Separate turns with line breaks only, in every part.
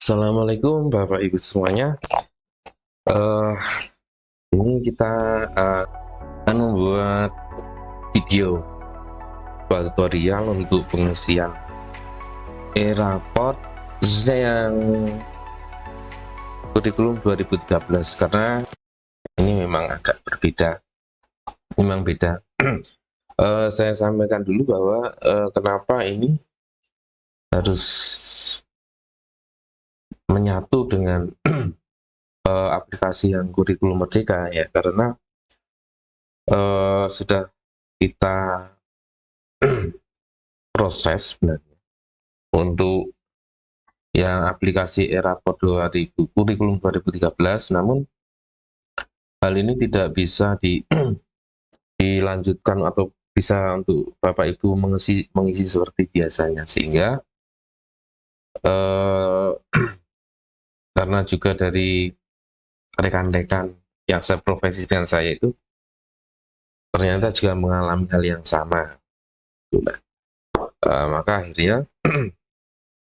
Assalamualaikum Bapak Ibu semuanya. Eh, ini kita akan membuat video tutorial untuk pengisian e-raport khususnya yang kurikulum 2013 karena ini memang agak berbeda, memang beda. Saya sampaikan dulu bahwa kenapa ini harus menyatu dengan aplikasi yang kurikulum merdeka ya, karena sudah kita proses sebenarnya untuk yang aplikasi e-raport 2000 kurikulum 2013, namun hal ini tidak bisa dilanjutkan atau bisa untuk Bapak Ibu mengisi seperti biasanya, sehingga karena juga dari rekan-rekan yang seprofesi dengan saya itu ternyata juga mengalami hal yang sama. Maka akhirnya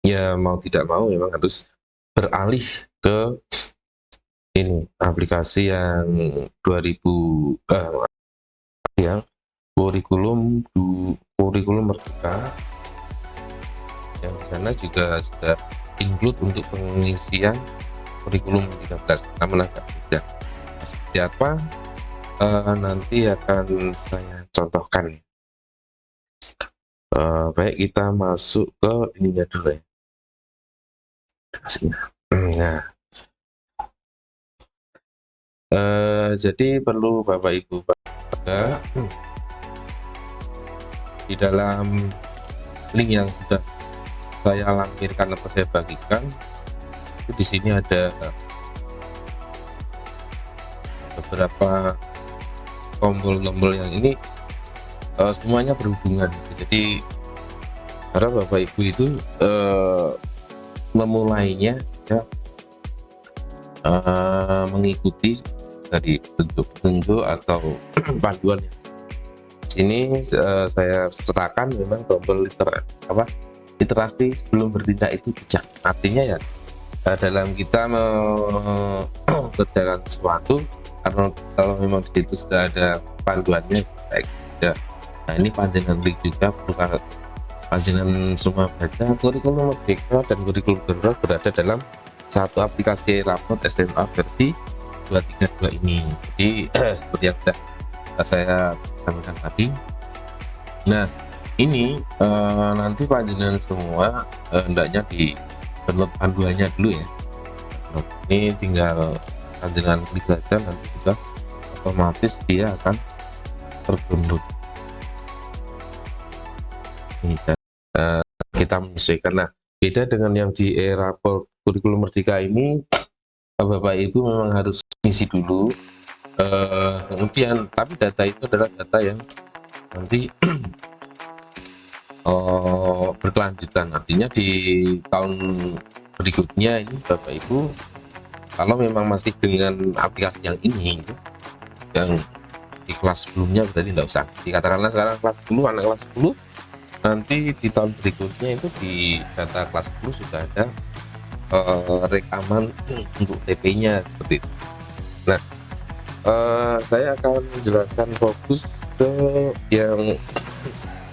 ya mau tidak mau memang harus beralih ke ini aplikasi yang 2000 yang kurikulum merdeka, yang di sana juga sudah include untuk pengisian kurikulum 13, namun agak beda. Seperti apa nanti akan saya contohkan. Baik, kita masuk ke ininya dulu ya. Nah, jadi perlu Bapak Ibu pada di dalam link yang sudah saya lampirkan atau saya bagikan itu, di sini ada beberapa tombol-tombol yang ini semuanya berhubungan. Jadi karena Bapak Ibu itu memulainya ya, mengikuti dari bentuk-bentuk atau panduan. Sini saya sertakan memang tombol literasi sebelum bertindak itu bijak. Artinya ya dalam kita mengerjakan sesuatu, karena kalau memang di situ sudah ada panduannya baik ya. Nah, ini panjangan link juga, bukan panjangan semua baca kurikulum merdeka dan kurikulum darurat berada dalam satu aplikasi raport SMA versi 232 ini. Jadi seperti yang sudah saya sampaikan tadi. Nah, ini nanti panjenengan semua hendaknya di download panduannya dulu ya. Nah, ini tinggal panjenengan klik saja, nanti juga otomatis dia akan terdownload. Ini kita menyesuaikan. Nah, beda dengan yang di e-raport kurikulum merdeka ini, Bapak Ibu memang harus isi dulu. Kemudian tapi data itu adalah data yang nanti berkelanjutan, artinya di tahun berikutnya ini Bapak Ibu kalau memang masih dengan aplikasi yang ini yang di kelas sebelumnya berarti tidak usah dikatakanlah sekarang kelas 10, anak kelas 10, nanti di tahun berikutnya itu di data kelas 10 sudah ada rekaman untuk TP-nya seperti itu. Nah, saya akan menjelaskan fokus ke yang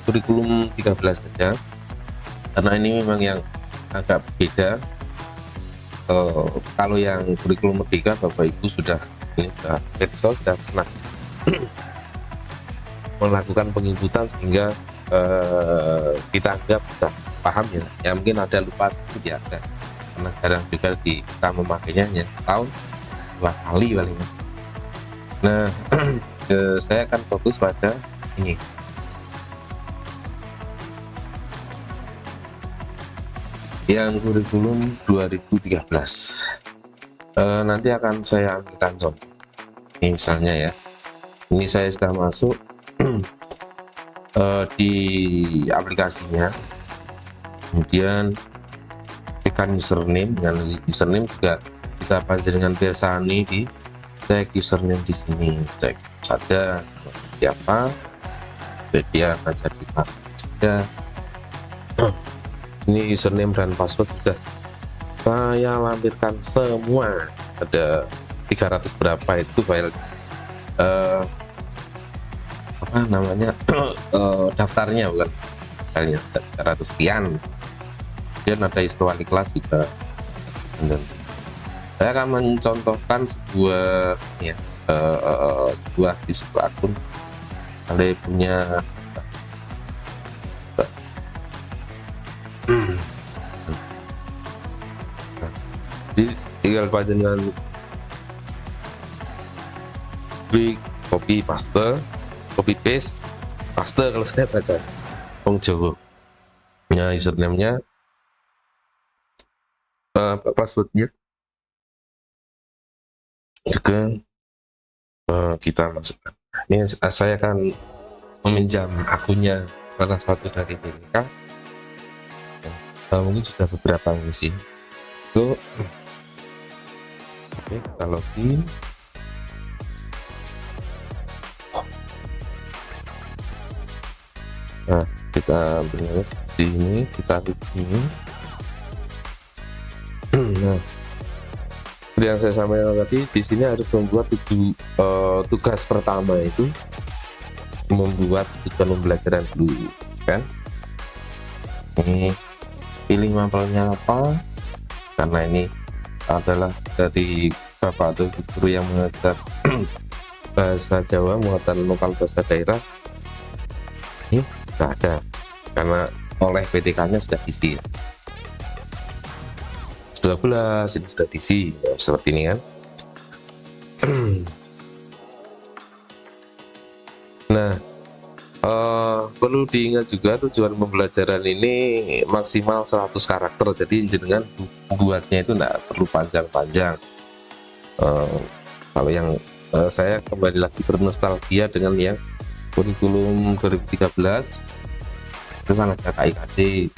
kurikulum 13 saja, karena ini memang yang agak berbeda. Kalau yang kurikulum merdeka Bapak Ibu sudah pernah melakukan penginputan sehingga kita anggap sudah paham ya mungkin ada lupa sedikit ya, karena jarang juga kita memakainya, hanya tahun 2 kali paling. Nah, saya akan fokus pada ini. Yang kurikulum 2013. Nanti akan saya ambilkan contoh. Ini misalnya ya. Ini saya sudah masuk di aplikasinya. Kemudian tekan username. Dengan username juga bisa panjenengan bersani di cek username di sini. Cek saja siapa, dia baca di password saja. Ini username dan password sudah saya lampirkan semua, ada 300 berapa itu file apa namanya daftarnya, bukan filenya, 300 sekian. Kemudian ada isu wali kelas juga. Dan saya akan mencontohkan sebuah ya, sebuah isu akun. Kalian punya jadi tinggal panjenengan klik copy paste, copy paste, paste kalau saya baca Wong Jawa. Ya, username-nya, password-nya juga kita masukkan. Ini saya akan meminjam akunnya salah satu dari mereka. Mungkin sudah beberapa mengisi. Oke, kita login. Nah, kita ambilnya seperti ini, kita klik ini. Nah, seperti yang saya sampaikan tadi, di sini harus membuat tugas pertama itu membuat tujuan pembelajaran dulu, kan? Ini pilih mapelnya apa, karena ini adalah dari bapak atau guru yang mengajar bahasa Jawa muatan lokal bahasa daerah. Ini sudah ada karena oleh PTK-nya sudah diisi. 12 ini sudah diisi ya, seperti ini kan. Nah, perlu diingat juga tujuan pembelajaran ini maksimal 100 karakter, jadi jenengan buatnya itu tidak perlu panjang-panjang. Kalau yang saya kembali lagi bernostalgia dengan yang kurikulum 2013 itu kan ada KIKD,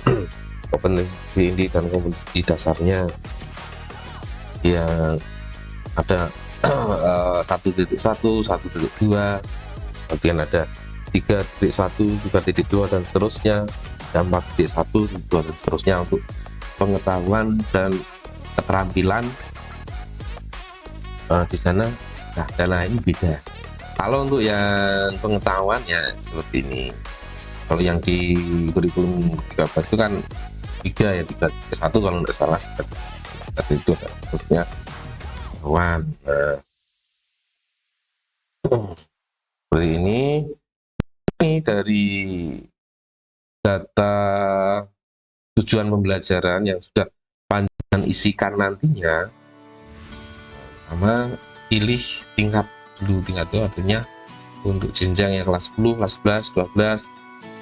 kompetensi inti dan kompetensi dasarnya yang ada 1.1, 1.2, kemudian ada 3.1, 3.2 dan seterusnya, dan 4.1, 2 dan seterusnya untuk pengetahuan dan keterampilan di sana. Nah, dan ini beda. Kalau untuk yang pengetahuan ya seperti ini. Kalau yang di kurikulum 13 itu kan 3 ya, 3.1 kalau tidak salah. Itu terusnya pengetahuan. Seperti ini dari data tujuan pembelajaran yang sudah panjenengan isikan nantinya, sama pilih tingkat dulu. Tingkat itu artinya untuk jenjang yang kelas 10, kelas 11, 12,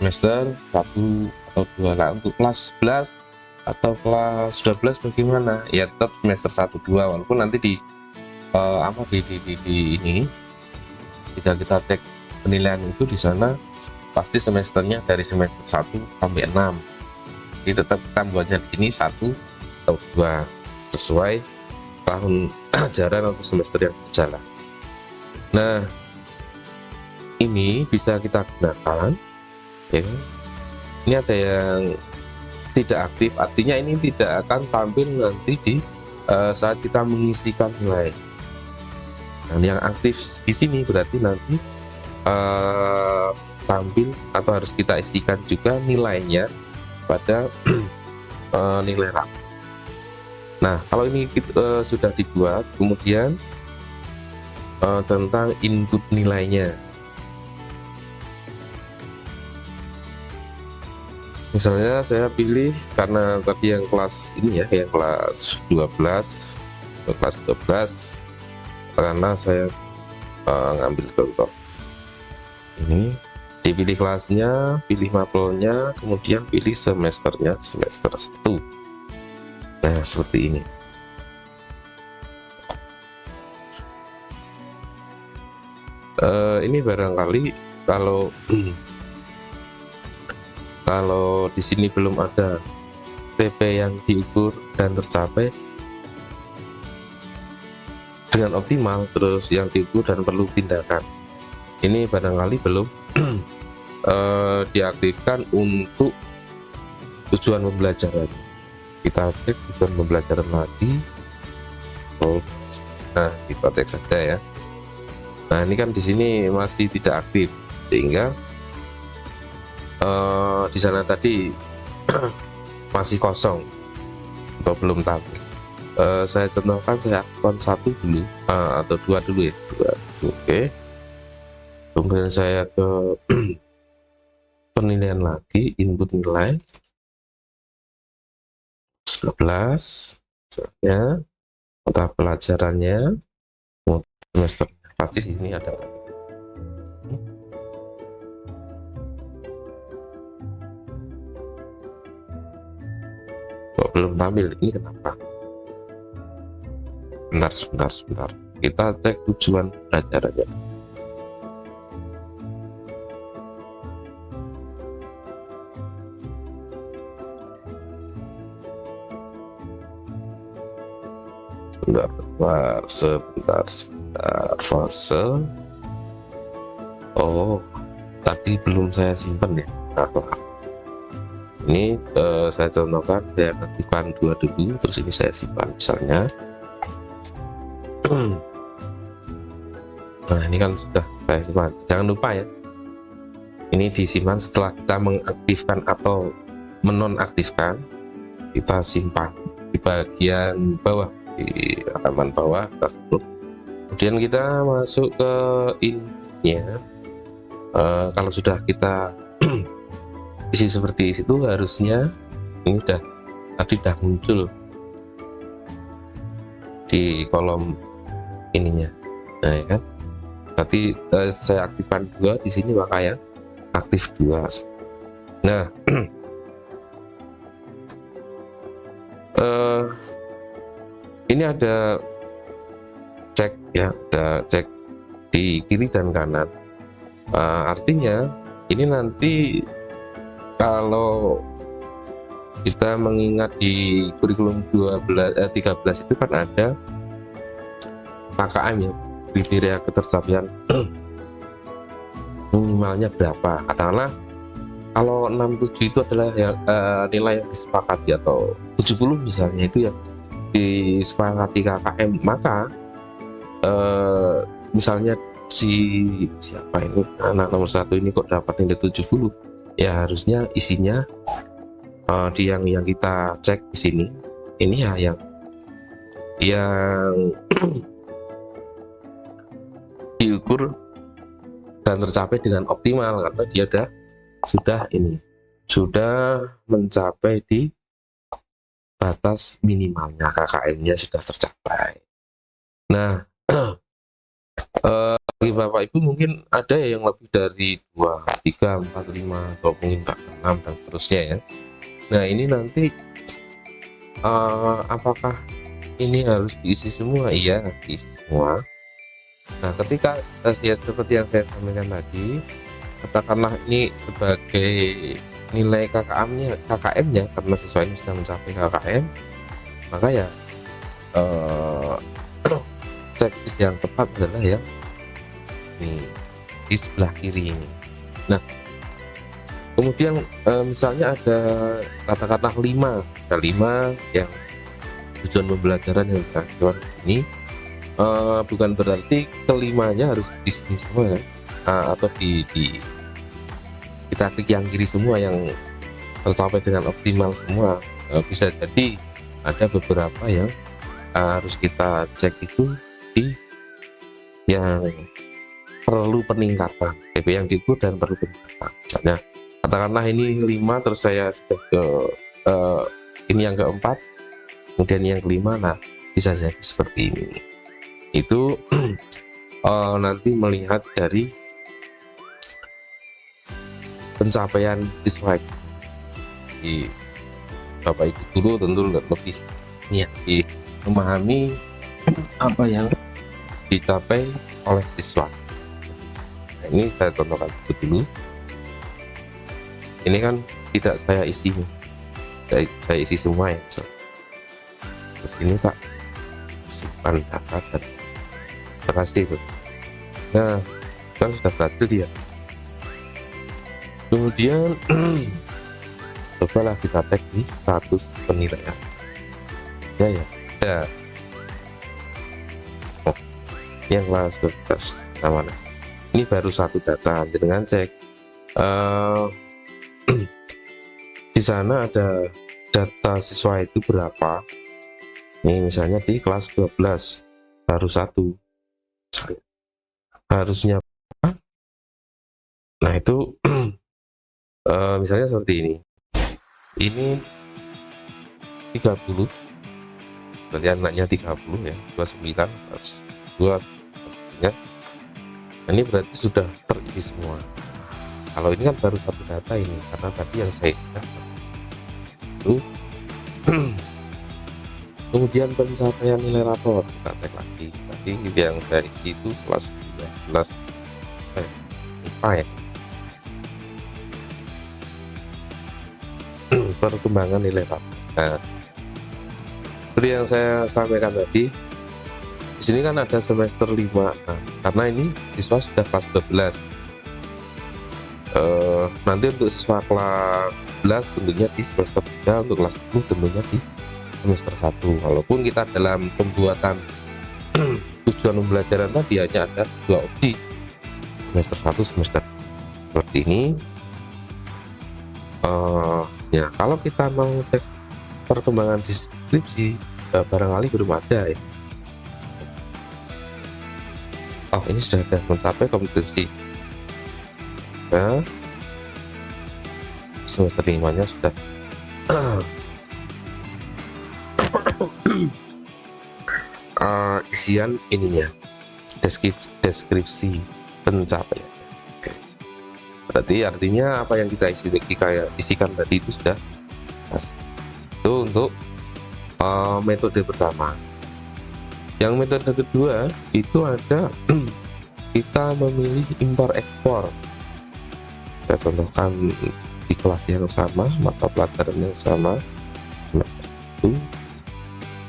semester 1 atau 2. Lah untuk kelas 11 atau kelas 12 bagaimana? Ya tetap semester 1, 2, walaupun nanti di ini jika kita cek penilaian itu di sana pasti semesternya dari semester 1 sampai 6. Jadi tetap kita buatnya di sini 1 atau 2 sesuai tahun ajaran atau semester yang berjalan. Nah, ini bisa kita gunakan ya. Ini ada yang tidak aktif, artinya ini tidak akan tampil nanti di saat kita mengisikan nilai. Nah, yang aktif di sini berarti nanti tampil atau harus kita isikan juga nilainya pada nilai rapor. Nah, kalau ini sudah dibuat, kemudian tentang input nilainya. Misalnya saya pilih, karena tadi yang kelas ini ya, yang kelas 12, kelas 12, karena saya ngambil contoh ini, dipilih kelasnya, pilih mapelnya, kemudian pilih semesternya, semester 1. Nah, seperti ini. Ini barangkali kalau kalau di sini belum ada TP yang diukur dan tercapai dengan optimal, terus yang diukur dan perlu tindakan, ini barangkali belum diaktifkan untuk tujuan pembelajaran. kita cek tujuan pembelajaran lagi. Nah, kita cek saja ya. Nah, ini kan di sini masih tidak aktif, sehingga di sana tadi masih kosong atau belum tampil. Saya contohkan, saya aktifkan 1 dulu atau 2 dulu ya, 2. Oke, kemudian saya ke penilaian lagi, input nilai 11 misalnya, mata pelajarannya, semester pasti di sini ada. Kok belum tampil, ini kenapa? Sebentar, kita cek tujuan pelajarannya. Sebentar, fase. Oh, tadi belum saya simpan ya. Ini saya contohkan, saya aktifkan 2 dulu, terus ini saya simpan misalnya. Nah, ini kan sudah saya simpan. Jangan lupa ya, ini disimpan setelah kita mengaktifkan atau menonaktifkan. Kita simpan di bagian bawah, di halaman bawah atas dulu. Kemudian kita masuk ke intinya. Kalau sudah kita isi seperti itu, harusnya ini tadi sudah muncul di kolom ininya. Nah, ya kan, tadi saya aktifkan 2 di sini, maka ya aktif 2. Nah, ini ada cek ya, ada cek di kiri dan kanan. Artinya ini nanti kalau kita mengingat di kurikulum 13 itu kan ada KKM ya, kriteria ketercapaian minimalnya berapa. Katakanlah kalau 67 itu adalah nilai yang disepakati, atau 70 misalnya itu yang disepakati KKM, maka misalnya siapa ini anak nomor 1 ini kok dapat nilai 70, ya harusnya isinya di yang kita cek di sini ini ya yang diukur dan tercapai dengan optimal, karena dia sudah mencapai di batas minimalnya, KKM-nya sudah tercapai. Nah, bagi Bapak Ibu mungkin ada yang lebih dari 2, 3, 4, 5, atau mungkin 6 dan seterusnya ya. Nah, ini nanti apakah ini harus diisi semua? Iya, diisi semua. Nah, ketika ya seperti yang saya sampaikan tadi, katakanlah ini sebagai nilai KKM-nya karena siswa ini sudah mencapai KKM, maka ya checklist yang tepat adalah yang di sebelah kiri ini. Nah, kemudian misalnya ada katakanlah 5 yang tujuan pembelajaran yang terakhir ini, bukan berarti kelimanya harus di sini semua ya, atau kita klik yang kiri semua yang tercapai dengan optimal semua. Bisa jadi ada beberapa yang harus kita cek itu di yang perlu peningkatan, yang diukur dan perlu peningkatan. Misalnya katakanlah ini 5, terus saya sudah ke ini yang keempat, kemudian yang kelima. Nah, bisa jadi seperti ini. Itu nanti melihat dari pencapaian siswa. Di Bapak Ibu guru tentu lebih memahami apa yang dicapai oleh siswa. Nah, ini saya contohkan dulu. Ini kan tidak saya isi, saya isi semua ya. Terus ini Pak simpan data dan berhasil itu. Nah, kan sudah berhasil dia. Kemudian cobalah kita cek di status penilaian. ya ada yang kelas 12 mana, ini baru satu data dengan cek di sana ada data siswa itu berapa. Ini misalnya di kelas 12 baru satu, harusnya nah itu misalnya seperti ini 30, berarti anaknya 30 ya, 29 plus 2 ya. Nah, ini berarti sudah terisi semua. Kalau ini kan baru satu data ini, karena tadi yang saya isikan itu kemudian pencapaian nilai rapor kita cek lagi. Tadi yang saya isi itu kelas 12 IPA ya. Perkembangan nilai rapor. Nah, seperti yang saya sampaikan tadi, di sini kan ada semester 5. Nah, karena ini siswa sudah kelas 12. Nanti untuk siswa kelas 11 tentunya di semester 3, untuk kelas 10 tentunya di semester 1. Walaupun kita dalam pembuatan tujuan pembelajaran tadi hanya ada 2 opsi, semester 1, semester 2. Seperti ini. Ya, kalau kita mau cek perkembangan deskripsi, barangkali belum ada ya. Oh, ini sudah ada mencapai kompetensi. Nah, semester 5-nya sudah isian ininya, deskripsi pencapaian. Berarti artinya apa yang kita isikan tadi itu sudah pas. Itu untuk metode pertama. Yang metode kedua itu ada kita memilih impor ekspor. Saya contohkan di kelas yang sama, mata pelajaran yang sama, semester 1.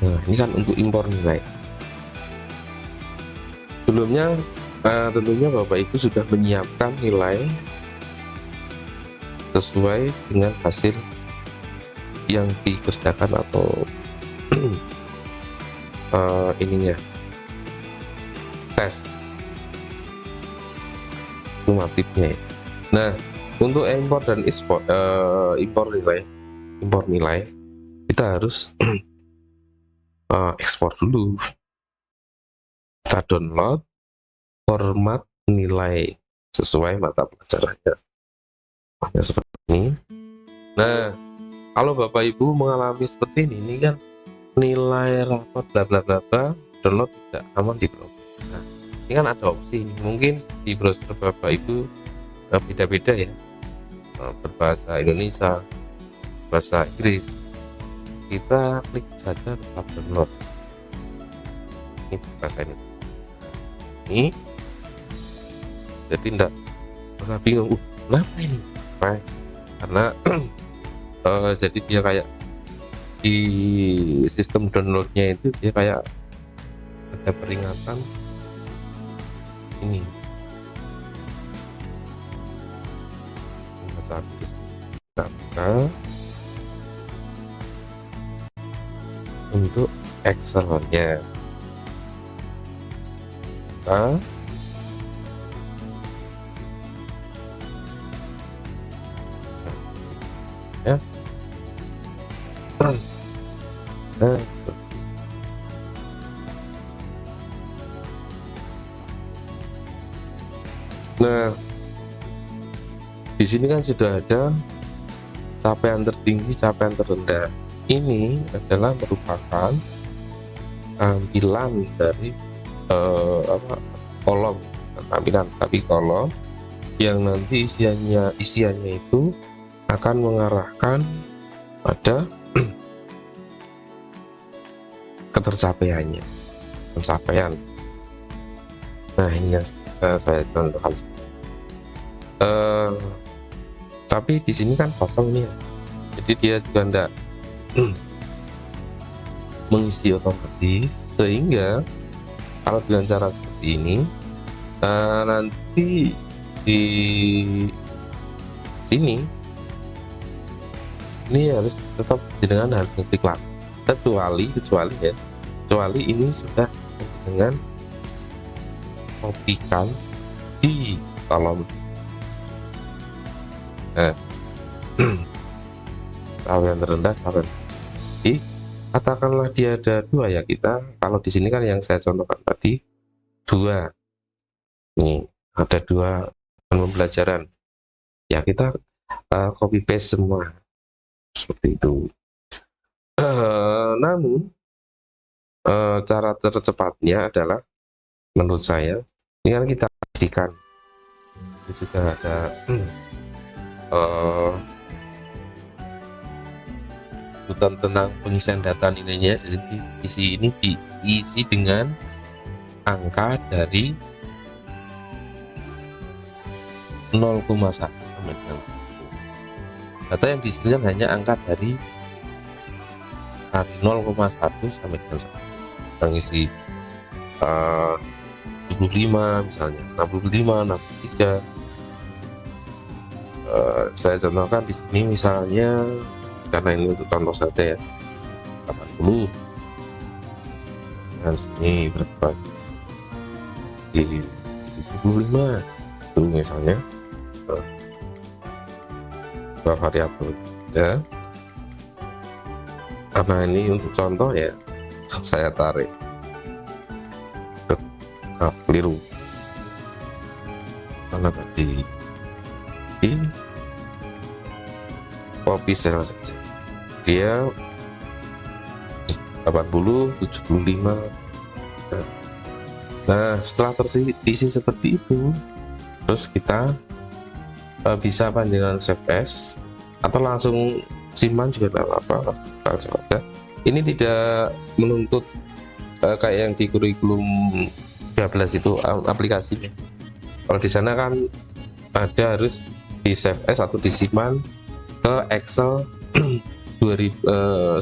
Nah, ini kan untuk impor nilai. Sebelumnya tentunya Bapak Ibu sudah menyiapkan nilai sesuai dengan hasil yang dikerjakan atau ininya tes sumatifnya ya. Nah, untuk impor dan ekspor, impor nilai kita harus ekspor dulu. Kita download format nilai sesuai mata pelajarannya. Ya, seperti ini. Nah, kalau Bapak Ibu mengalami seperti ini kan nilai rapor bla bla bla bla, download tidak aman di browser. Nah, ini kan ada opsi ini. Mungkin di browser Bapak Ibu beda-beda ya, berbahasa Indonesia, bahasa Inggris. Kita klik saja tempat download. Ini bahasa Indonesia. Ini jadi tidak usah bingung. Kenapa ini? Karena jadi dia kayak di sistem downloadnya itu dia kayak ada peringatan ini untuk Excel-nya. Ya. Nah, di sini kan sudah ada capaian tertinggi, capaian terendah. Ini adalah merupakan tampilan dari kolom, tampilan tapi kolom yang nanti isiannya itu akan mengarahkan pada ketercapaiannya, pencapaian. Nah, ini yang saya contohkan. Tapi di sini kan kosong nih, jadi dia juga enggak mengisi otomatis, sehingga kalau dengan cara seperti ini nanti di sini ini harus tetap dengan harus ngeklik lagi. kecuali ini sudah dengan kopikan di kolom. Nah, tawaran terendah, tawaran tinggi. Katakanlah dia ada 2 ya, kita kalau di sini kan yang saya contohkan tadi 2 nih, ada 2 pembelajaran ya, kita copy paste semua seperti itu. Namun cara tercepatnya adalah menurut saya ini kan kita pastikan itu sudah ada tentang pengisian data nilainya. Jadi isi ini diisi dengan angka dari 0,1 sampai dengan 1. Data yang diisikan hanya angka dari 0,1 sampai dengan 1. Mengisi 75 misalnya, 65, 63. Saya contohkan di sini misalnya, karena ini untuk contoh saja ya, 80. Dan sini berapa? Di 75 itu misalnya. Dua variabel ya, karena ini untuk contoh ya, saya tarik keliru karena tadi ini copy cell saja, dia 80, 75. Nah setelah terisi seperti itu, terus kita bisa dengan save as atau langsung simpan juga tidak apa-apa, langsung aja. Ini tidak menuntut kayak yang di kurikulum 13 itu aplikasinya. Kalau di sana kan ada harus di save as atau disimpan ke Excel 97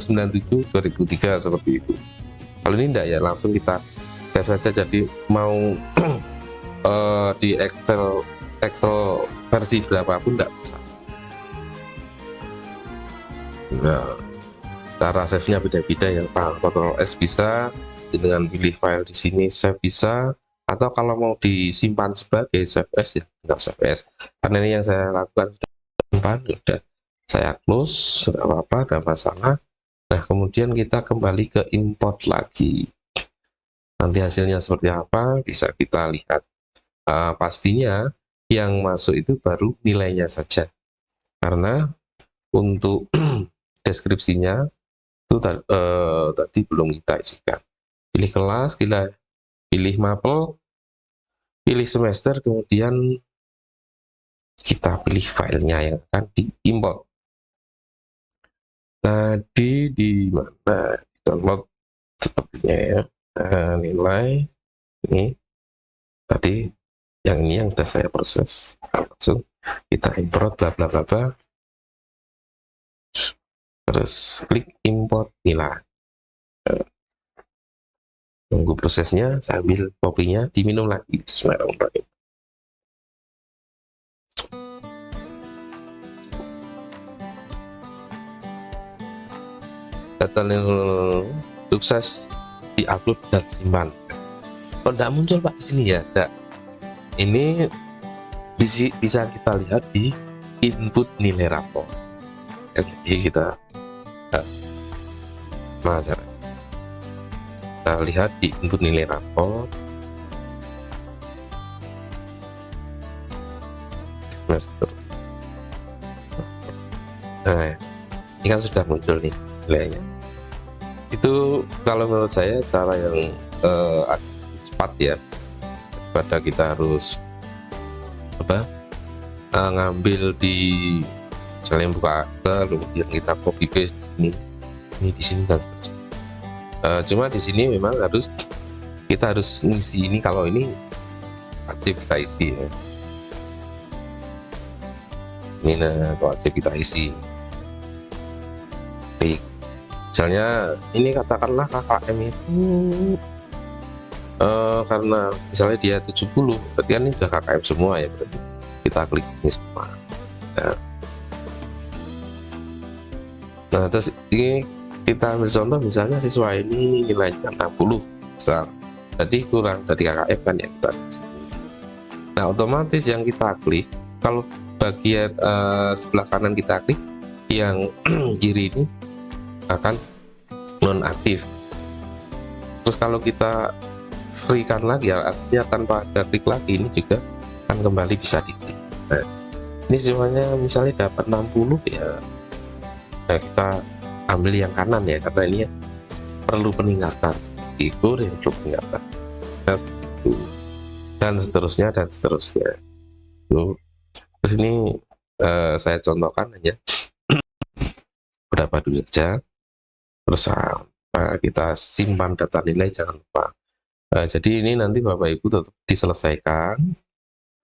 2003 seperti itu. Kalau ini enggak ya, langsung kita save saja. Jadi mau di Excel versi berapapun enggak bisa. Nah, cara save-nya beda-beda ya. Ctrl S bisa, dengan pilih file di sini save bisa, atau kalau mau disimpan sebagai save as ya tinggal save as. Karena ini yang saya lakukan simpan, udah saya close, sudah apa-apa, ada masalah. Nah kemudian kita kembali ke import lagi, nanti hasilnya seperti apa bisa kita lihat. Pastinya yang masuk itu baru nilainya saja, karena untuk deskripsinya itu tadi belum kita isikan. Pilih kelas, pilih mapel, pilih semester, kemudian kita pilih filenya yang akan diimport. Tadi di mana? Download sepertinya ya. Nilai ini tadi yang ini yang sudah saya proses, langsung kita import bla bla bla bla, terus klik import nilai. Tunggu prosesnya, saya ambil kopinya, diminum lagi. Bismillahirrahmanirrahim. Data nilai sukses diupload dan simpan. Kalau tidak muncul Pak di sini ya, tidak. Ini bisa kita lihat di input nilai rapor. Jadi kita lihat di input nilai rapor. Nah, ini kan sudah muncul nih nilainya. Itu kalau menurut saya cara yang cepat ya, daripada kita harus ngambil di misalnya buka akte kemudian kita copy paste ini di sini dan cuma di sini memang kita harus ngisi ini. Kalau ini wajib kita isi ya, ini wajib kita isi. Misalnya ini katakanlah KKM itu karena misalnya dia 70, berarti kan ini sudah KKM semua ya, berarti kita klik ini semua. Nah terus ini kita ambil contoh misalnya siswa ini nilainya 60 misal, jadi kurang dari KKM kan ya kita. Nah otomatis yang kita klik, kalau bagian sebelah kanan kita klik, yang kiri ini akan nonaktif. Terus kalau kita free kan lagi ya, artinya tanpa ada klik lagi, ini juga akan kembali bisa diklik. Nah, ini semuanya misalnya dapat 60 ya, nah kita ambil yang kanan ya, karena ini ya, perlu peningkatan, itu yang perlu peningkatan, dan seterusnya dan seterusnya. Terus ini saya contohkan aja berapa dulu aja, terus kita simpan data nilai, jangan lupa. Jadi ini nanti Bapak Ibu tetap diselesaikan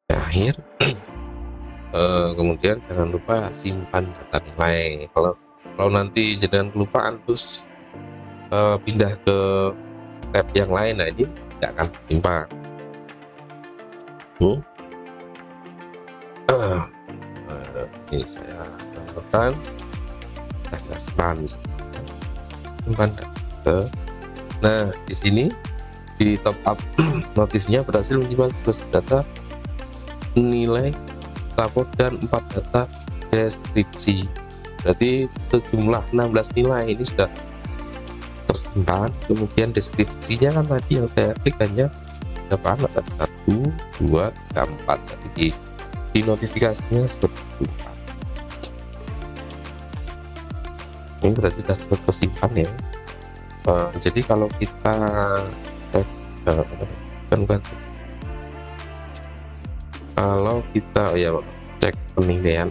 di akhir. Kemudian jangan lupa simpan data nilai. Kalau nanti jenengan kelupaan terus pindah ke tab yang lain, nah ini tidak akan simpan. Ini saya contohkan, saya simpan data. Nah di sini di top up notifnya berhasil menyimpan 11 data nilai rapor dan 4 data deskripsi. Berarti sejumlah 16 nilai ini sudah tersimpan. Kemudian deskripsinya kan tadi yang saya klik hanya berapa? 1, 2, 3, 4. Jadi di notifikasinya seperti itu. Ini berarti sudah tersimpan ya. Jadi kalau kita kalau kita cek penilaian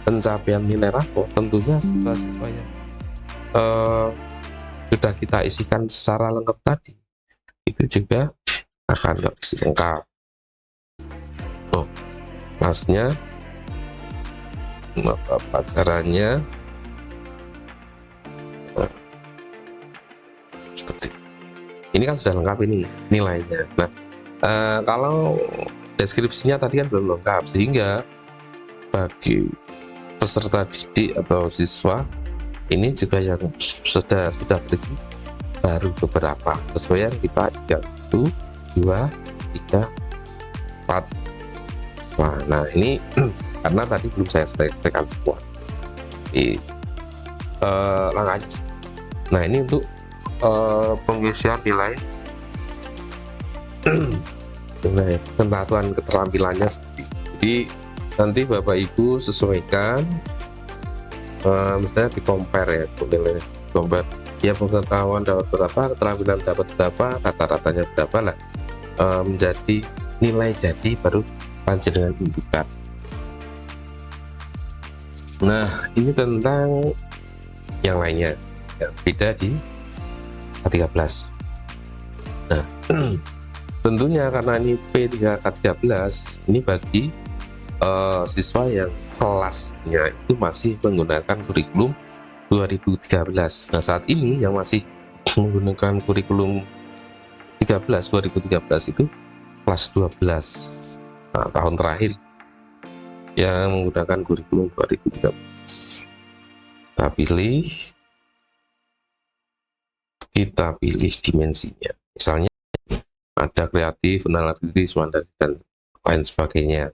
pencapaian nilai rapor, tentunya siswa yang sudah kita isikan secara lengkap tadi itu juga akan terisi lengkap. Kelasnya, apa caranya, seperti ini kan sudah lengkap ini nilainya. Nah kalau deskripsinya tadi kan belum lengkap, sehingga bagi peserta didik atau siswa ini juga yang sudah berisi baru beberapa sesuai yang kita 1, 2, 3, 4. Nah ini karena tadi belum saya selesaikan semua di langkahnya. Nah ini untuk pengisian nilai penentuan keterampilannya. Jadi nanti Bapak Ibu sesuaikan, misalnya di compare ya, nilai compare ya, pengetahuan dapat berapa, keterampilan dapat berapa, rata-ratanya berapa lah, menjadi nilai jadi baru panjenengan tunjukkan. Nah ini tentang yang lainnya yang beda di K13. Nah tentunya karena ini P3K13 ini bagi siswa yang kelasnya itu masih menggunakan kurikulum 2013. Nah saat ini yang masih menggunakan kurikulum 2013 itu kelas 12. Nah, tahun terakhir yang menggunakan kurikulum 2013. Kita pilih dimensinya, misalnya ada kreatif, analitis, mandiri, dan lain sebagainya.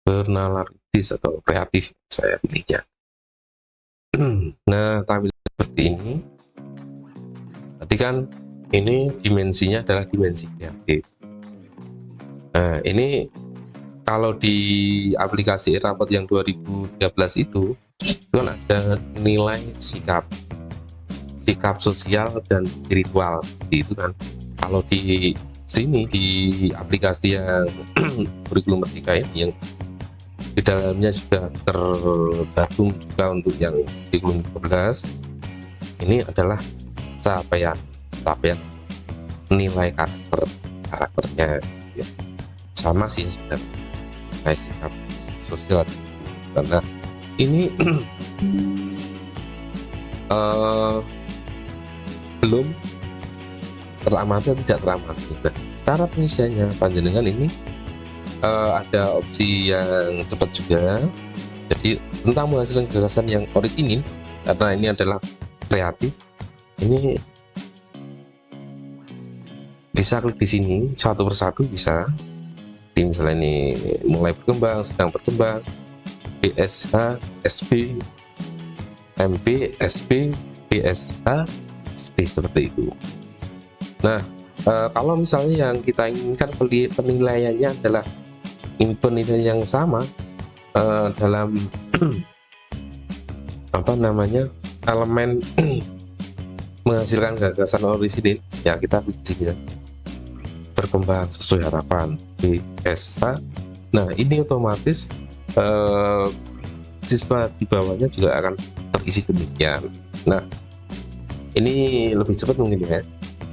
Analitis atau kreatif saya pilihnya. Nah tampilan seperti ini tadi kan, ini dimensinya adalah dimensi kreatif. Nah ini kalau di aplikasi rapot yang 2013 itu kan ada nilai sikap sosial dan spiritual seperti itu kan. Kalau di sini di aplikasi yang kurikulum Merdeka ini, yang di dalamnya juga tergabung juga untuk yang kurikulum 12, ini adalah capaian nilai karakternya ya. Sama sih sebenarnya nilai sikap sosial, karena ini belum teramati atau tidak teramati. Nah, cara pengisiannya panjenengan ini ada opsi yang cepat juga. Jadi tentang menghasilkan gagasan yang orisinil, karena ini adalah kreatif, Ini bisa klik di sini satu persatu, bisa di misalnya ini mulai berkembang, sedang berkembang, BSH, SP, MP, SP, BSH, SP, seperti itu. Nah, kalau misalnya yang kita inginkan penilaiannya adalah penilaian yang sama dalam apa namanya, elemen menghasilkan gagasan orisinil, ya kita pilih berkembang sesuai harapan BSH. Nah, ini otomatis siswa di bawahnya juga akan terisi demikian. Nah, ini lebih cepat mungkin ya.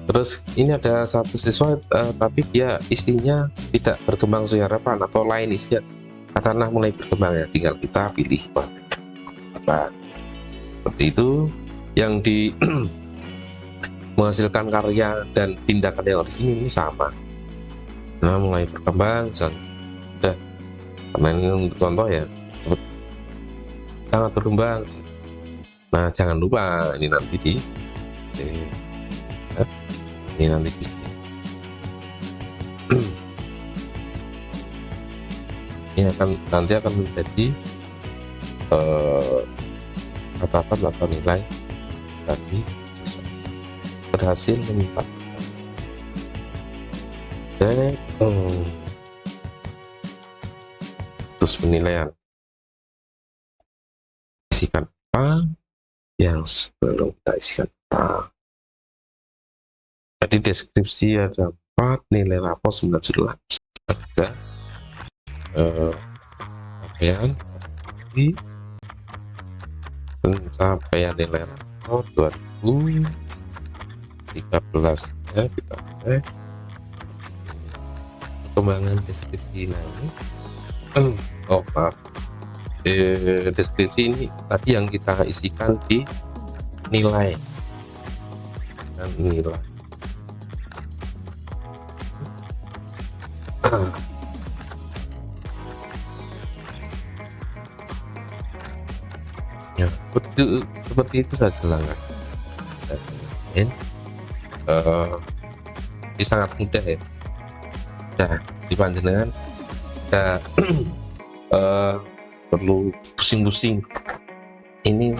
Terus ini ada satu siswa tapi dia isinya tidak berkembang sesuai harapan atau lain isinya katakanlah mulai berkembang, ya tinggal kita pilih apa seperti itu. Yang di menghasilkan karya dan tindakan yang orisinil ini sama. Nah, mulai berkembang misalnya udah, karena ini untuk contoh ya, sangat berkembang. Nah, jangan lupa ini nanti di sini, ini nanti di sini. Ini nanti akan menjadi catatan atau nilai dari siswa berhasil menyimak dan terus penilaian isikan apa yang sebelum kita isikan apa. Jadi deskripsi ada 4, nilai rapor 9 judul ada capaian pencapaian nilai rapor 2013 ya, kita mulai perkembangan deskripsi. Nah ini oh maaf, deskripsi ini tadi yang kita isikan di nilai dan nilai. Ya, seperti itu saja langkah. Dan ini sangat mudah ya. Nah, di panjenengan kita perlu pusing-pusing. Ini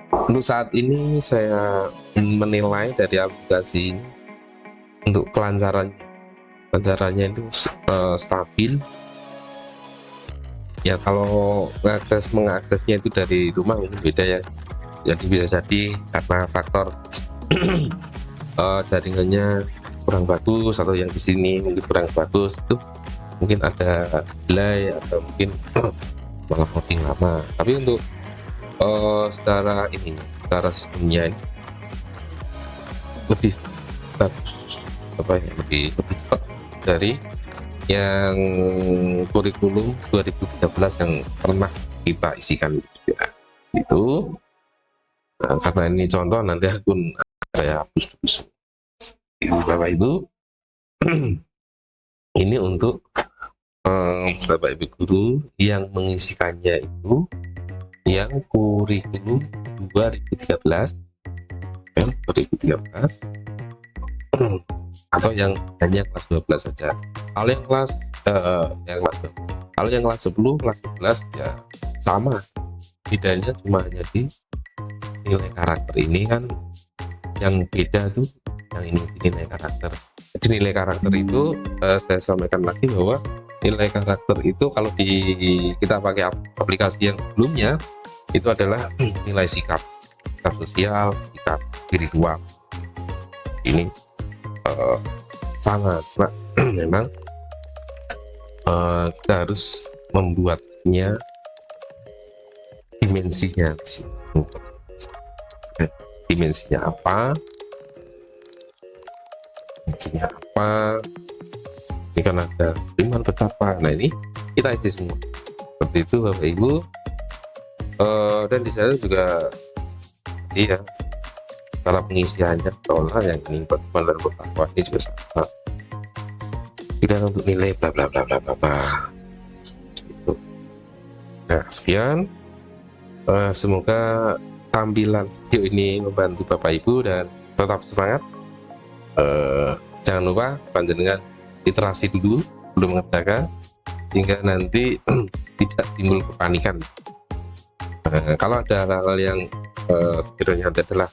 untuk saat ini saya menilai dari aplikasi ini untuk kelancarannya itu stabil. Ya kalau mengaksesnya itu dari rumah mungkin beda ya. Jadi bisa jadi karena faktor jaringannya kurang bagus, atau yang di sini mungkin kurang bagus, itu mungkin ada delay atau mungkin malah loading lama. Tapi untuk secara sistemnya ini lebih bagus, lebih cepat dari yang kurikulum 2013 yang pernah kita isikan juga. Itu karena ini contoh, nanti akun saya hapus dulu. Bapak Ibu, ini untuk Bapak Ibu guru yang mengisikannya itu yang kurikulum 2013 atau yang hanya kelas 12 saja. Kalau yang kelas kalau yang kelas 10, kelas 11 ya sama, bedanya cuma hanya di nilai karakter. Ini kan yang beda tuh, yang ini nilai karakter. Jadi nilai karakter itu saya sampaikan lagi bahwa nilai karakter itu kalau kita pakai aplikasi yang sebelumnya itu adalah nilai sikap sosial, sikap spiritual. Ini sangat memang kita harus membuatnya dimensinya apa, ini kan ada primer betapa. Nah ini kita isi semua seperti itu Bapak Ibu. Dan di sana juga iya cara pengisiannya, soalnya yang ini pertemuan dan betapa ini juga sama, tidak untuk nilai bla bla bla bla bla gitu. Nah sekian, semoga tampilan video ini membantu Bapak Ibu dan tetap semangat. Jangan lupa panjenengan literasi dulu belum mengerjakan, hingga nanti tidak timbul kepanikan. Kalau ada hal-hal yang sekiranya adalah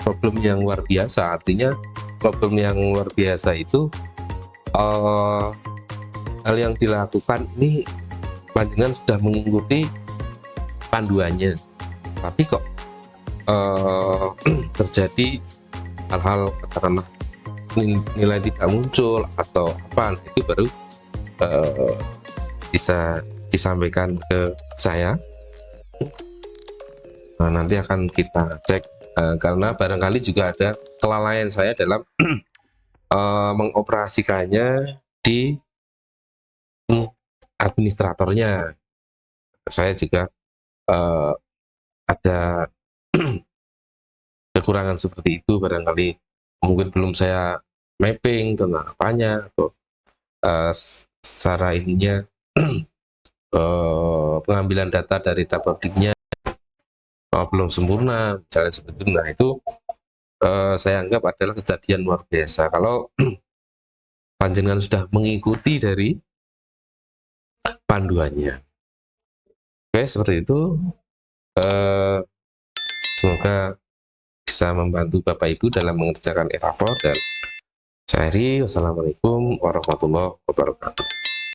problem yang luar biasa, artinya problem yang luar biasa itu hal yang dilakukan ini panjenengan sudah mengikuti panduannya, tapi kok terjadi hal-hal katakanlah nilai tidak muncul atau apa, itu baru bisa disampaikan ke saya. Nanti akan kita cek, karena barangkali juga ada kelalaian saya dalam mengoperasikannya di administratornya. Saya juga ada kekurangan seperti itu, barangkali mungkin belum saya mapping tentang apanya, atau secara ininya pengambilan data dari dashboardingnya belum sempurna, misalnya seperti itu. Nah, itu saya anggap adalah kejadian luar biasa. Kalau panjenengan sudah mengikuti dari panduannya. Oke, seperti itu. Semoga bisa membantu Bapak Ibu dalam mengerjakan E-Rapor, dan saya akhiri. Wassalamualaikum warahmatullahi wabarakatuh.